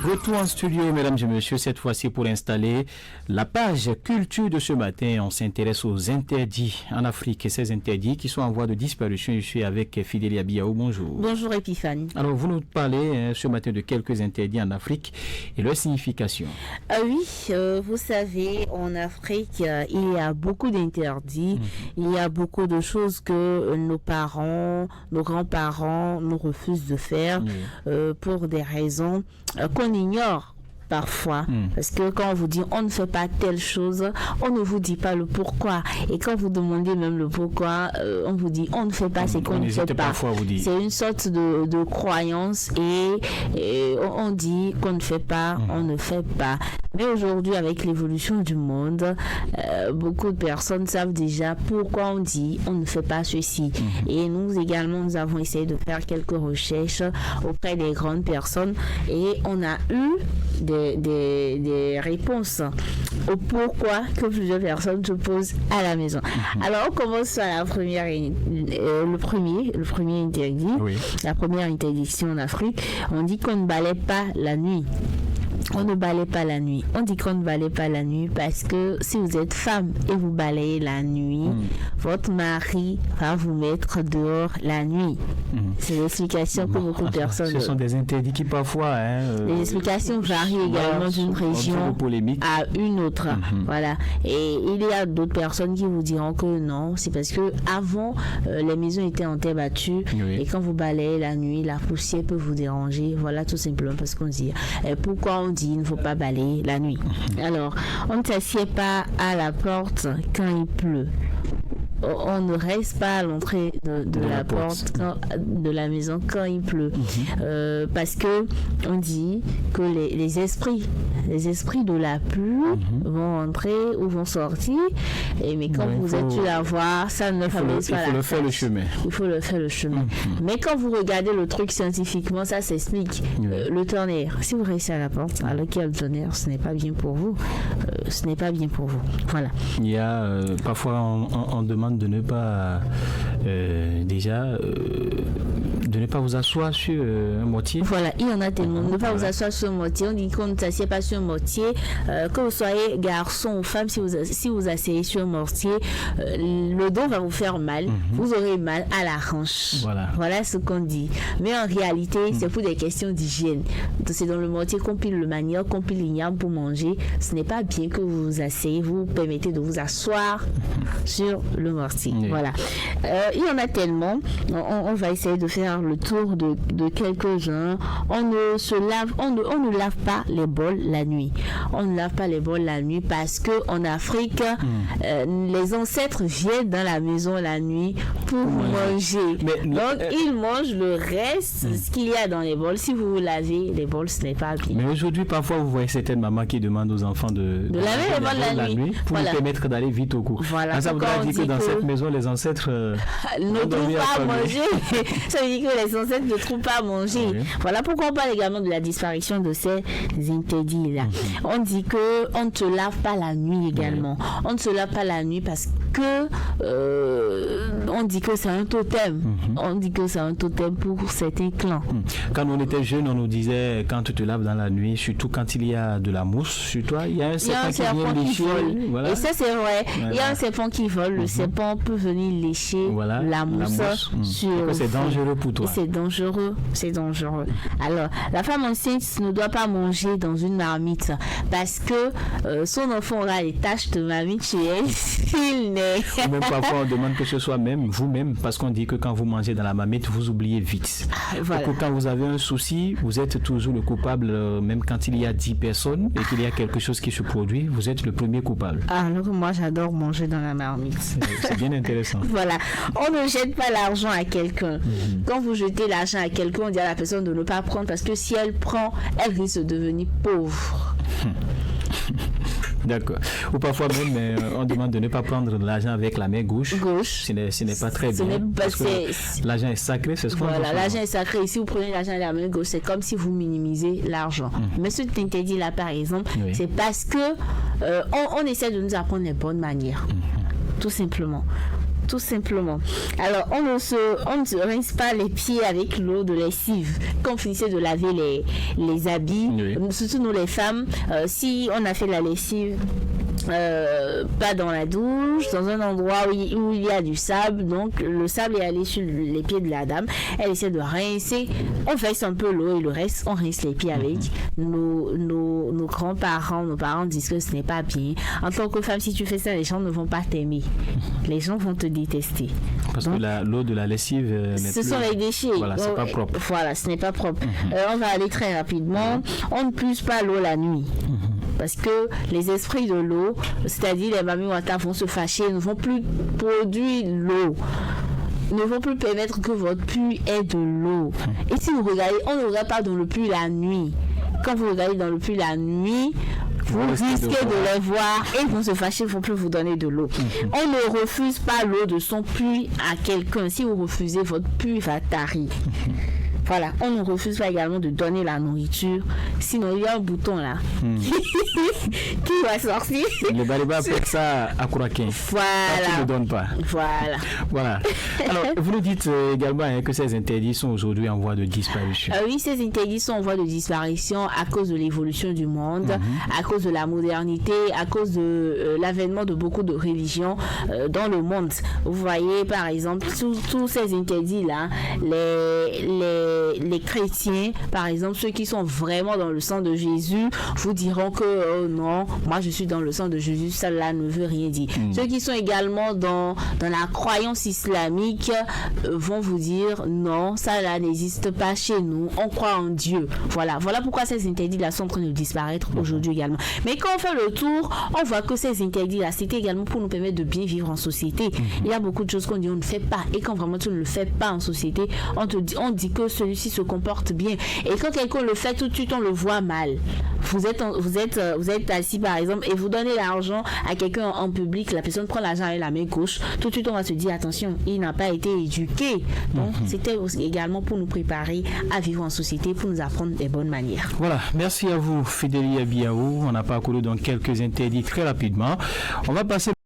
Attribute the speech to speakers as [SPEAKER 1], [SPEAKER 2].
[SPEAKER 1] Retour en studio, mesdames et messieurs, cette fois-ci pour installer la page culture de ce matin. On s'intéresse aux interdits en Afrique et ces interdits qui sont en voie de disparition. Je suis avec Fidélia Biao. Bonjour.
[SPEAKER 2] Bonjour Epiphanie.
[SPEAKER 1] Alors, vous nous parlez ce matin de quelques interdits en Afrique et leur signification.
[SPEAKER 2] Vous savez, en Afrique, il y a beaucoup d'interdits. Il y a beaucoup de choses que nos parents, nos grands-parents nous refusent de faire pour des raisons qu'on ignore parfois, parce que quand on vous dit on ne fait pas telle chose, on ne vous dit pas le pourquoi, et quand vous demandez même le pourquoi, on vous dit on ne fait pas, c'est qu'on ne fait pas. C'est une sorte de croyance et on dit qu'on ne fait pas, on ne fait pas. Mais aujourd'hui, avec l'évolution du monde, beaucoup de personnes savent déjà pourquoi on dit on ne fait pas ceci. Et nous également, nous avons essayé de faire quelques recherches auprès des grandes personnes et on a eu des réponses au pourquoi que plusieurs personnes se posent à la maison. Alors, on commence par la première, le premier interdit, la première interdiction en Afrique. On dit qu'on ne balaie pas la nuit. On ne balaie pas la nuit. On dit qu'on ne balaie pas la nuit parce que si vous êtes femme et vous balayez la nuit, votre mari va vous mettre dehors la nuit. C'est l'explication que beaucoup de personnes...
[SPEAKER 1] Ce sont des interdits qui parfois...
[SPEAKER 2] les explications varient également d'une région à une autre. Voilà. Et il y a d'autres personnes qui vous diront que non, c'est parce que avant les maisons étaient en terre battue et quand vous balayez la nuit, la poussière peut vous déranger. Voilà, tout simplement parce qu'on dit... pourquoi on dit il ne faut pas balayer la nuit. Alors, on ne s'assied pas à la porte quand il pleut. On ne reste pas à l'entrée de la porte de la maison quand il pleut. Parce que on dit que les esprits de la pluie vont entrer ou vont sortir. Mais quand vous êtes sur la voie, ça ne favorise pas la
[SPEAKER 1] Il faut faire le chemin.
[SPEAKER 2] Il faut le faire le chemin. Mais quand vous regardez le truc scientifiquement, ça s'explique. Le tonnerre, si vous restez à la porte, alors qu'il y a le tonnerre, ce n'est pas bien pour vous. Ce n'est pas bien pour vous. Voilà.
[SPEAKER 1] Il y a parfois on demande de ne pas de ne pas vous asseoir sur un mortier.
[SPEAKER 2] Voilà, il y en a tellement. Ne pas vous asseoir sur un mortier. On dit qu'on ne s'assied pas sur un mortier. Que vous soyez garçon ou femme, si vous asseyez sur un mortier, le dos va vous faire mal. Vous aurez mal à la hanche. Voilà ce qu'on dit. Mais en réalité, c'est pour des questions d'hygiène. C'est dans le mortier qu'on pile le manioc, qu'on pile l'igname pour manger. Ce n'est pas bien que vous vous asseyez. Vous permettez de vous asseoir sur le mortier. Voilà. Il y en a tellement. On va essayer de faire le tour de quelques-uns. On ne lave pas les bols la nuit. On ne lave pas les bols la nuit parce que en Afrique, les ancêtres viennent dans la maison la nuit pour manger. Donc ils mangent le reste, ce qu'il y a dans les bols. Si vous lavez les bols, ce n'est pas bien.
[SPEAKER 1] Mais aujourd'hui, parfois, vous voyez certaines mamans qui demandent aux enfants de
[SPEAKER 2] laver les bols la nuit
[SPEAKER 1] pour nous permettre d'aller vite au cours.
[SPEAKER 2] Voilà.
[SPEAKER 1] Ça voudrait dire que dans cette maison, les ancêtres
[SPEAKER 2] ne trouvent pas à manger. Ça veut dire que les ancêtres ne trouvent pas à manger. Voilà pourquoi on parle également de la disparition de ces interdits-là. On dit que on ne se lave pas la nuit également. On ne se lave pas la nuit parce que on dit que c'est un totem. On dit que c'est un totem pour certains clans.
[SPEAKER 1] Quand on était jeunes, on nous disait quand tu te laves dans la nuit, surtout quand il y a de la mousse sur toi, il y a un serpent qui vole. Voilà.
[SPEAKER 2] Et ça c'est vrai. Il y a un serpent qui vole. Le serpent peut venir lécher la mousse sur.
[SPEAKER 1] C'est dangereux pour toi.
[SPEAKER 2] C'est dangereux. Alors, la femme enceinte ne doit pas manger dans une marmite parce que son enfant aura les taches de marmite chez elle s'il n'est.
[SPEAKER 1] Même parfois on demande que ce soit même vous-même parce qu'on dit que quand vous mangez dans la marmite, vous oubliez vite. Voilà. Donc, quand vous avez un souci, vous êtes toujours le coupable, même quand il y a 10 personnes et qu'il y a quelque chose qui se produit, vous êtes le premier coupable.
[SPEAKER 2] Alors moi j'adore manger dans la marmite.
[SPEAKER 1] C'est bien intéressant.
[SPEAKER 2] Voilà. On ne jette pas l'argent à quelqu'un. Quand vous jetez l'argent à quelqu'un, on dit à la personne de ne pas prendre parce que si elle prend, elle risque de devenir pauvre.
[SPEAKER 1] D'accord. Ou parfois même, on demande de ne pas prendre de l'argent avec la main gauche. Ce n'est pas très bien. Parce que l'argent est sacré, c'est ce qu'on dit.
[SPEAKER 2] Voilà, l'argent est sacré. Et si vous prenez l'argent avec la main gauche, c'est comme si vous minimisez l'argent. Mais ce qui t'interdit là, par exemple, c'est parce que on essaie de nous apprendre les bonnes manières. Tout simplement. Tout simplement. Alors, on ne se rince pas les pieds avec l'eau de lessive. Quand on finissait de laver les habits, surtout nous les femmes, si on a fait la lessive, pas dans la douche, dans un endroit où il y a du sable, donc le sable est allé sur les pieds de la dame, elle essaie de rincer, on verse un peu l'eau et le reste on rince les pieds avec. Nos grands-parents, nos parents disent que ce n'est pas bien. En tant que femme, si tu fais ça, les gens ne vont pas t'aimer, les gens vont te détester.
[SPEAKER 1] Parce que l'eau de la lessive
[SPEAKER 2] sont les déchets.
[SPEAKER 1] Voilà, c'est pas propre.
[SPEAKER 2] Voilà, ce n'est pas propre. On va aller très rapidement. On ne puise pas l'eau la nuit. Parce que les esprits de l'eau, c'est-à-dire les Mami Wata, vont se fâcher, ne vont plus produire l'eau, ne vont plus permettre que votre puits ait de l'eau. Et si vous regardez, on ne regarde pas dans le puits la nuit. Quand vous regardez dans le puits la nuit, vous risquez de les voir et ils vont se fâcher, ils ne vont plus vous donner de l'eau. On ne refuse pas l'eau de son puits à quelqu'un. Si vous refusez, votre puits va tarir. Voilà, on ne refuse pas également de donner la nourriture. Sinon, il y a un bouton là qui va sortir.
[SPEAKER 1] Le Baliba appelle ça à Kourakin.
[SPEAKER 2] Voilà.
[SPEAKER 1] Qui ne donne pas.
[SPEAKER 2] Voilà.
[SPEAKER 1] Alors, vous nous dites également que ces interdits sont aujourd'hui en voie de disparition.
[SPEAKER 2] Oui, ces interdits sont en voie de disparition à cause de l'évolution du monde, à cause de la modernité, à cause de l'avènement de beaucoup de religions dans le monde. Vous voyez, par exemple, tous ces interdits-là, les chrétiens, par exemple, ceux qui sont vraiment dans le sang de Jésus, vous diront que non, moi je suis dans le sang de Jésus, ça là ne veut rien dire. Ceux qui sont également dans la croyance islamique vont vous dire non, ça là n'existe pas chez nous, on croit en Dieu. Voilà pourquoi ces interdits là sont en train de disparaître aujourd'hui également. Mais quand on fait le tour, on voit que ces interdits là, c'était également pour nous permettre de bien vivre en société. Il y a beaucoup de choses qu'on dit on ne fait pas, et quand vraiment tu ne le fais pas en société, on dit que celui-ci se comporte bien, et quand quelqu'un le fait, tout de suite on le voit mal. Vous êtes assis par exemple et vous donnez l'argent à quelqu'un en public, la personne prend l'argent avec la main gauche, tout de suite on va se dire attention, il n'a pas été éduqué. Donc c'était également pour nous préparer à vivre en société, pour nous apprendre des bonnes manières.
[SPEAKER 1] Voilà, merci à vous Fidélie Abiaou. On a parcouru donc quelques interdits très rapidement. On va passer